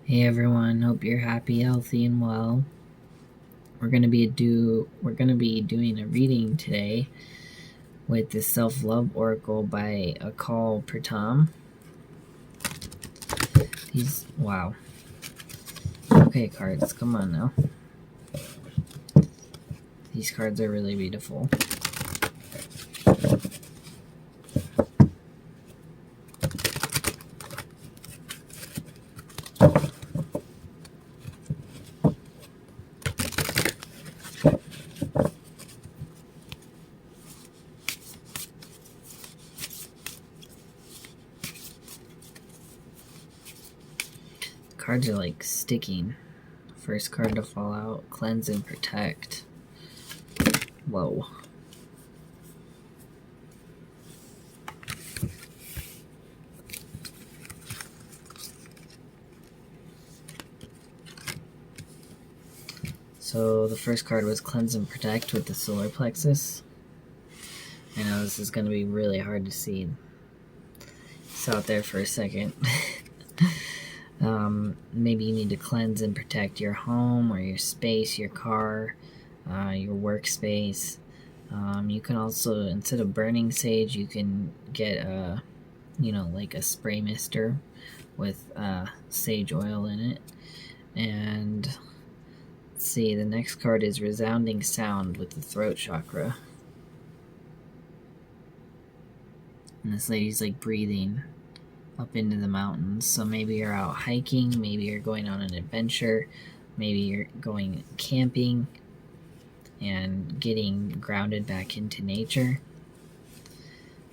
Hey everyone, hope you're happy, healthy, and well. We're gonna be doing a reading today with the Self-Love Oracle by Akal Pratam. Wow. Okay, cards, come on now. These cards are really beautiful. Cards are like sticking. First card to fall out, Cleanse and Protect. Whoa. So the first card was Cleanse and Protect with the solar plexus. I know this is going to be really hard to see. It's out there for a second. Maybe you need to cleanse and protect your home or your space, your car, your workspace. You can also, instead of burning sage, you can get like a spray mister with sage oil in it. And let's see, the next card is Resounding Sound with the throat chakra. And this lady's like breathing up into the mountains. So maybe you're out hiking, maybe you're going on an adventure, maybe you're going camping and getting grounded back into nature.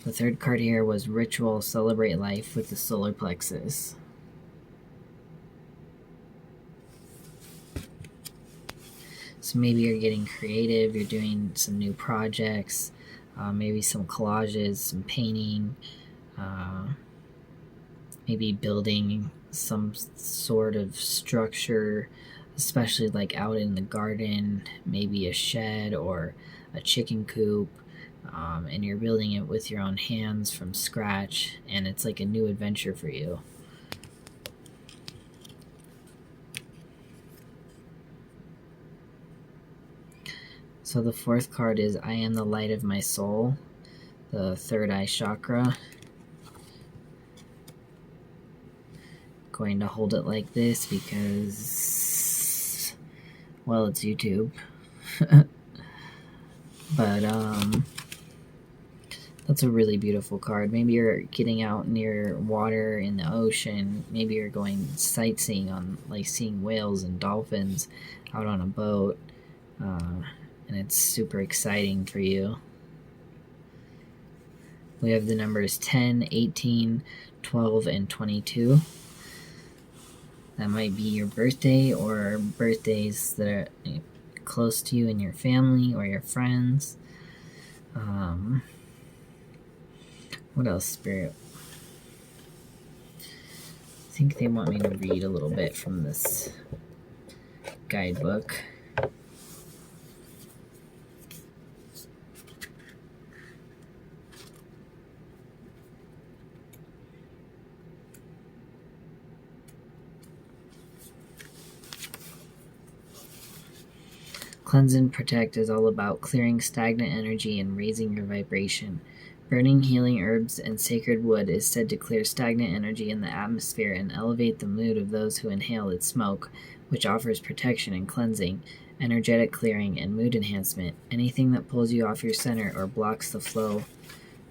The third card here was Ritual Celebrate Life with the solar plexus. So maybe you're getting creative, you're doing some new projects, maybe some collages, some painting, maybe building some sort of structure, especially like out in the garden, maybe a shed or a chicken coop, and you're building it with your own hands from scratch, and it's like a new adventure for you. So the fourth card is I Am the Light of My Soul, the third eye chakra. Going to hold it like this because, well, it's YouTube. But that's a really beautiful card. Maybe you're getting out near water in the ocean. Maybe you're going sightseeing on, like, seeing whales and dolphins out on a boat, and it's super exciting for you. We have the numbers 10, 18, 12, and 22. That might be your birthday or birthdays that are close to you and your family or your friends. What else, Spirit? I think they want me to read a little bit from this guidebook. Cleanse and Protect is all about clearing stagnant energy and raising your vibration. Burning healing herbs and sacred wood is said to clear stagnant energy in the atmosphere and elevate the mood of those who inhale its smoke, which offers protection and cleansing, energetic clearing, and mood enhancement. Anything that pulls you off your center or blocks the flow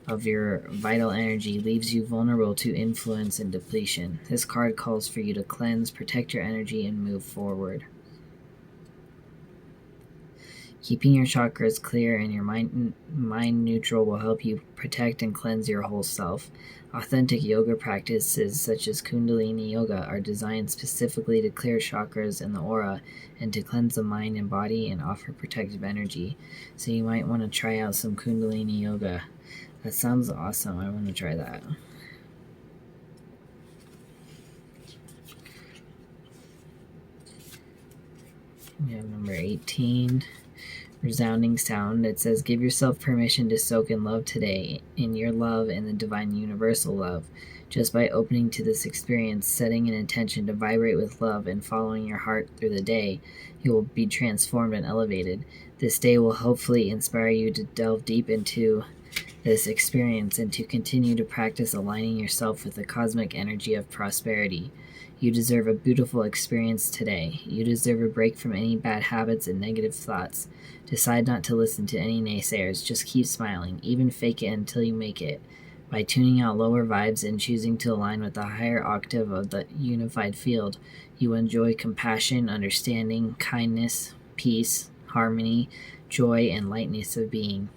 of your vital energy leaves you vulnerable to influence and depletion. This card calls for you to cleanse, protect your energy, and move forward. Keeping your chakras clear and your mind neutral will help you protect and cleanse your whole self. Authentic yoga practices such as Kundalini Yoga are designed specifically to clear chakras and the aura and to cleanse the mind and body and offer protective energy. So you might want to try out some Kundalini Yoga. That sounds awesome. I want to try that. We have number 18. Resounding Sound. It says, give yourself permission to soak in love today, in your love and the divine universal love. Just by opening to this experience, setting an intention to vibrate with love, and following your heart through the day, you will be transformed and elevated. This day will hopefully inspire you to delve deep into this experience and to continue to practice aligning yourself with the cosmic energy of prosperity. You deserve a beautiful experience today. You deserve a break from any bad habits and negative thoughts. Decide not to listen to any naysayers. Just keep smiling. Even fake it until you make it. By tuning out lower vibes and choosing to align with the higher octave of the unified field, you enjoy compassion, understanding, kindness, peace, harmony, joy, and lightness of being.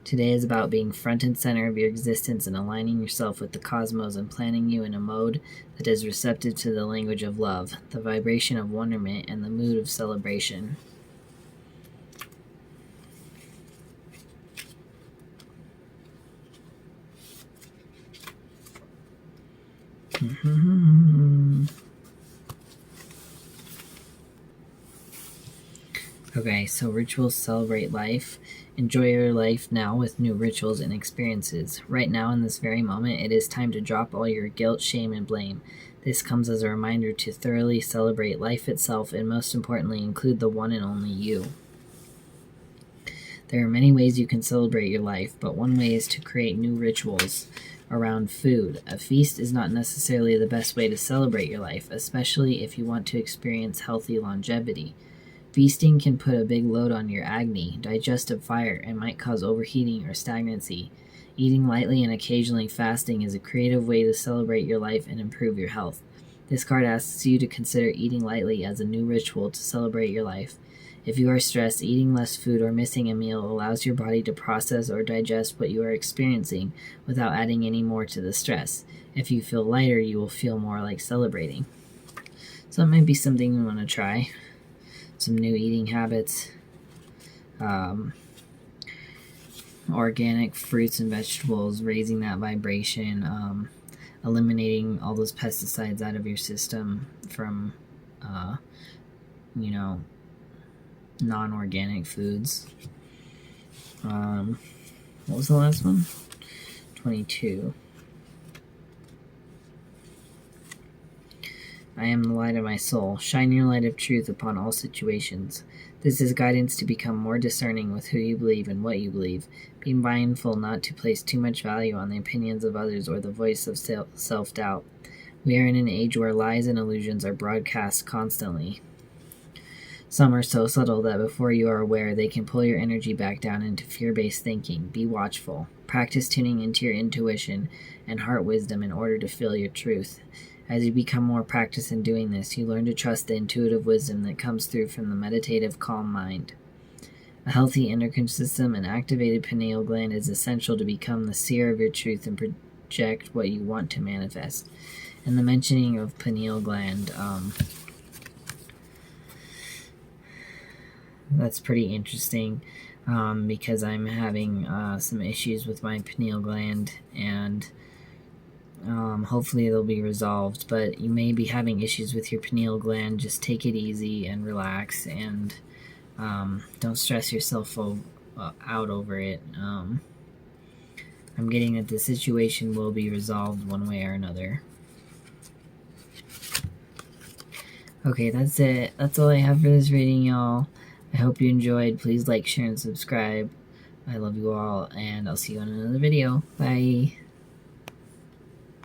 Today is about being front and center of your existence and aligning yourself with the cosmos and planting you in a mode that is receptive to the language of love, the vibration of wonderment, and the mood of celebration. Okay, so rituals celebrate life. Enjoy your life now with new rituals and experiences. Right now, in this very moment, it is time to drop all your guilt, shame, and blame. This comes as a reminder to thoroughly celebrate life itself and, most importantly, include the one and only you. There are many ways you can celebrate your life, but one way is to create new rituals around food. A feast is not necessarily the best way to celebrate your life, especially if you want to experience healthy longevity. Feasting can put a big load on your agni, digestive fire, and might cause overheating or stagnancy. Eating lightly and occasionally fasting is a creative way to celebrate your life and improve your health. This card asks you to consider eating lightly as a new ritual to celebrate your life. If you are stressed, eating less food or missing a meal allows your body to process or digest what you are experiencing without adding any more to the stress. If you feel lighter, you will feel more like celebrating. So that might be something you want to try. Some new eating habits, organic fruits and vegetables, raising that vibration, eliminating all those pesticides out of your system from, non-organic foods. What was the last one? 22. I am the light of my soul. Shine your light of truth upon all situations. This is guidance to become more discerning with who you believe and what you believe. Be mindful not to place too much value on the opinions of others or the voice of self-doubt. We are in an age where lies and illusions are broadcast constantly. Some are so subtle that before you are aware, they can pull your energy back down into fear-based thinking. Be watchful. Practice tuning into your intuition and heart wisdom in order to feel your truth. As you become more practiced in doing this, you learn to trust the intuitive wisdom that comes through from the meditative, calm mind. A healthy endocrine system and activated pineal gland is essential to become the seer of your truth and project what you want to manifest. And the mentioning of pineal gland, that's pretty interesting because I'm having some issues with my pineal gland, and hopefully they'll be resolved. But you may be having issues with your pineal gland. Just take it easy and relax, and don't stress yourself out over it. I'm getting that the situation will be resolved one way or another. Okay, that's it. That's all I have for this reading, y'all. I hope you enjoyed. Please like, share, and subscribe. I love you all, and I'll see you in another video. Bye.